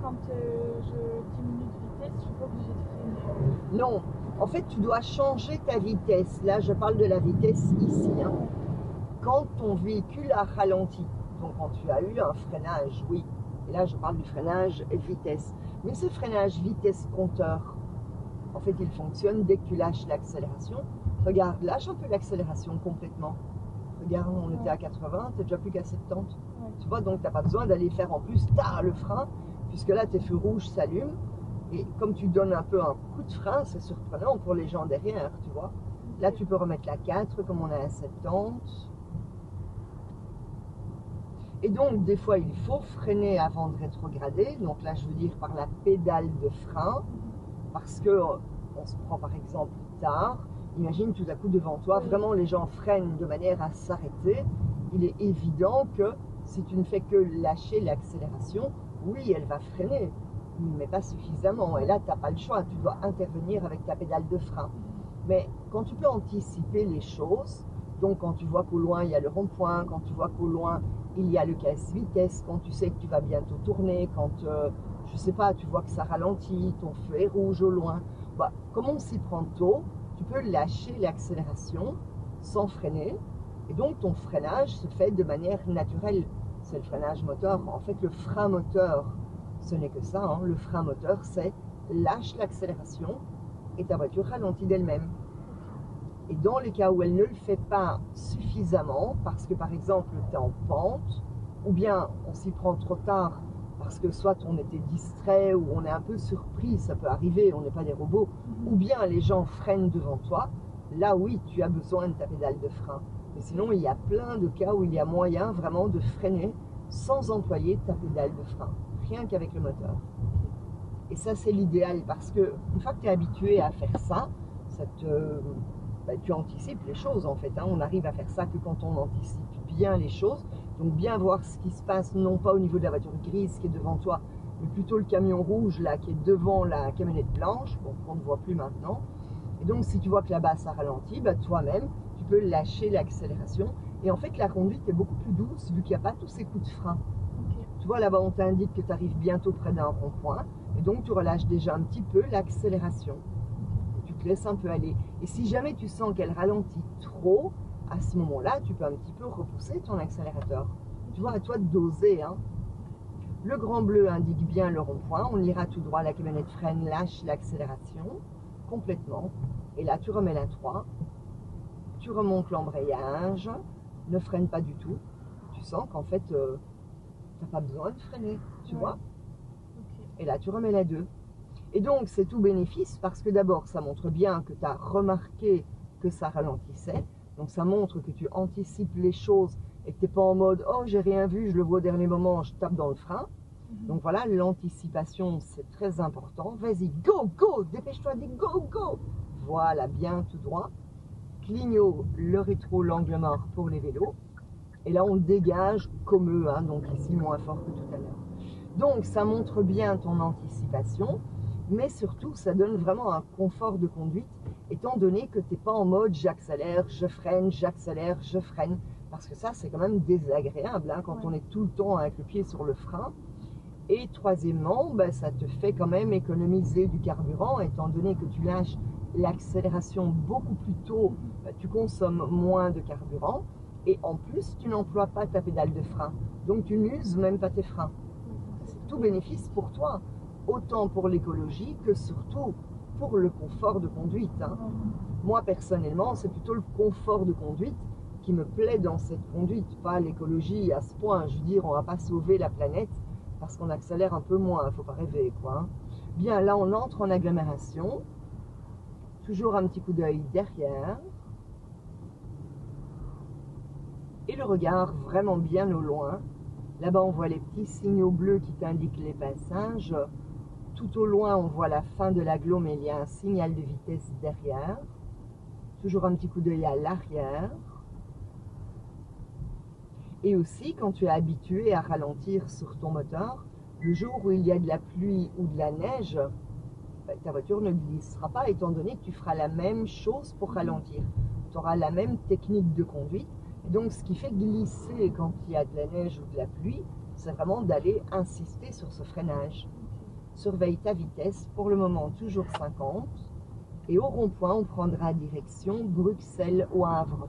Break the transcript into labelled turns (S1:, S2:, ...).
S1: quand je diminue de vitesse, je suis pas obligée de freiner.
S2: Non, en fait, tu dois changer ta vitesse. Là, je parle de la vitesse ici. Hein. Quand ton véhicule a ralenti, donc quand tu as eu un freinage, oui. Et là, je parle du freinage vitesse. Mais ce freinage vitesse compteur, en fait, il fonctionne dès que tu lâches l'accélération. Regarde, lâche un peu l'accélération complètement. Regarde, on était à 80, tu n'es déjà plus qu'à 70. Ouais. Tu vois, donc tu n'as pas besoin d'aller faire en plus tard le frein, puisque là, tes feux rouges s'allument. Et comme tu donnes un peu un coup de frein, c'est surprenant pour les gens derrière, tu vois. Là, tu peux remettre la 4, comme on est à 70. Et donc, des fois, il faut freiner avant de rétrograder. Donc là, je veux dire par la pédale de frein, parce que on se prend par exemple tard. Imagine tout à coup devant toi, vraiment les gens freinent de manière à s'arrêter. Il est évident que si tu ne fais que lâcher l'accélération, oui, elle va freiner, mais pas suffisamment. Et là, tu n'as pas le choix, tu dois intervenir avec ta pédale de frein. Mais quand tu peux anticiper les choses, donc quand tu vois qu'au loin il y a le rond-point, quand tu vois qu'au loin il y a le casse-vitesse, quand tu sais que tu vas bientôt tourner, quand je sais pas, tu vois que ça ralentit, ton feu est rouge au loin, bah, comme on s'y prend tôt, tu peux lâcher l'accélération sans freiner, et donc ton freinage se fait de manière naturelle. C'est le freinage moteur. En fait, le frein moteur, ce n'est que ça, hein. Le frein moteur, c'est lâche l'accélération et ta voiture ralentit d'elle-même. Et dans les cas où elle ne le fait pas suffisamment, parce que par exemple tu es en pente, ou bien on s'y prend trop tard parce que soit on était distrait ou on est un peu surpris, ça peut arriver, on n'est pas des robots, ou bien les gens freinent devant toi, là oui, tu as besoin de ta pédale de frein. Mais sinon, il y a plein de cas où il y a moyen vraiment de freiner sans employer ta pédale de frein, rien qu'avec le moteur. Et ça, c'est l'idéal parce que une fois que tu es habitué à faire ça, tu anticipes les choses en fait. Hein. On arrive à faire ça que quand on anticipe bien les choses. Donc bien voir ce qui se passe, non pas au niveau de la voiture grise qui est devant toi, mais plutôt le camion rouge là qui est devant la camionnette blanche, bon, qu'on ne voit plus maintenant. Et donc si tu vois que là-bas ça ralentit, toi-même, tu peux lâcher l'accélération. Et en fait la conduite est beaucoup plus douce vu qu'il n'y a pas tous ces coups de frein. Okay. Tu vois là-bas on t'indique que tu arrives bientôt près d'un rond-point. Et donc tu relâches déjà un petit peu l'accélération. Tu te laisses un peu aller. Et si jamais tu sens qu'elle ralentit trop, à ce moment-là, tu peux un petit peu repousser ton accélérateur. Tu vois, à toi de doser. Hein. Le grand bleu indique bien le rond-point. On ira tout droit, la camionnette freine, lâche l'accélération complètement. Et là, tu remets la 3. Tu remontes l'embrayage. Ne freine pas du tout. Tu sens qu'en fait, tu n'as pas besoin de freiner. Tu vois. Okay. Et là, tu remets la 2. Et donc, c'est tout bénéfice parce que d'abord, ça montre bien que tu as remarqué que ça ralentissait. Donc, ça montre que tu anticipes les choses et que tu n'es pas en mode « Oh, j'ai rien vu, je le vois au dernier moment, je tape dans le frein. » Donc, voilà, l'anticipation, c'est très important. Vas-y, go, go, dépêche-toi, dis go, go. Voilà, bien tout droit. Clignot, le rétro, l'angle mort pour les vélos. Et là, on dégage comme eux, hein, donc ici, moins fort que tout à l'heure. Donc, ça montre bien ton anticipation. Mais surtout, ça donne vraiment un confort de conduite, étant donné que tu n'es pas en mode j'accélère, je freine, parce que ça, c'est quand même désagréable hein, quand on est tout le temps avec le pied sur le frein. Et troisièmement, ça te fait quand même économiser du carburant, étant donné que tu lâches l'accélération beaucoup plus tôt, tu consommes moins de carburant, et en plus, tu n'emploies pas ta pédale de frein, donc tu n'uses même pas tes freins. C'est tout bénéfice pour toi. Autant pour l'écologie que surtout pour le confort de conduite. Hein. Moi, personnellement, c'est plutôt le confort de conduite qui me plaît dans cette conduite, pas l'écologie à ce point. Je veux dire, on ne va pas sauver la planète parce qu'on accélère un peu moins, il ne faut pas rêver, quoi. Hein. Bien, là, on entre en agglomération. Toujours un petit coup d'œil derrière. Et le regard vraiment bien au loin. Là-bas, on voit les petits signaux bleus qui t'indiquent les passages. Tout au loin, on voit la fin de l'agglo, mais il y a un signal de vitesse derrière. Toujours un petit coup d'œil à l'arrière. Et aussi, quand tu es habitué à ralentir sur ton moteur, le jour où il y a de la pluie ou de la neige, ta voiture ne glissera pas, étant donné que tu feras la même chose pour ralentir. Tu auras la même technique de conduite. Et donc, ce qui fait glisser quand il y a de la neige ou de la pluie, c'est vraiment d'aller insister sur ce freinage. surveille ta vitesse, pour le moment toujours 50. Et au rond-point, on prendra direction Bruxelles au Havre.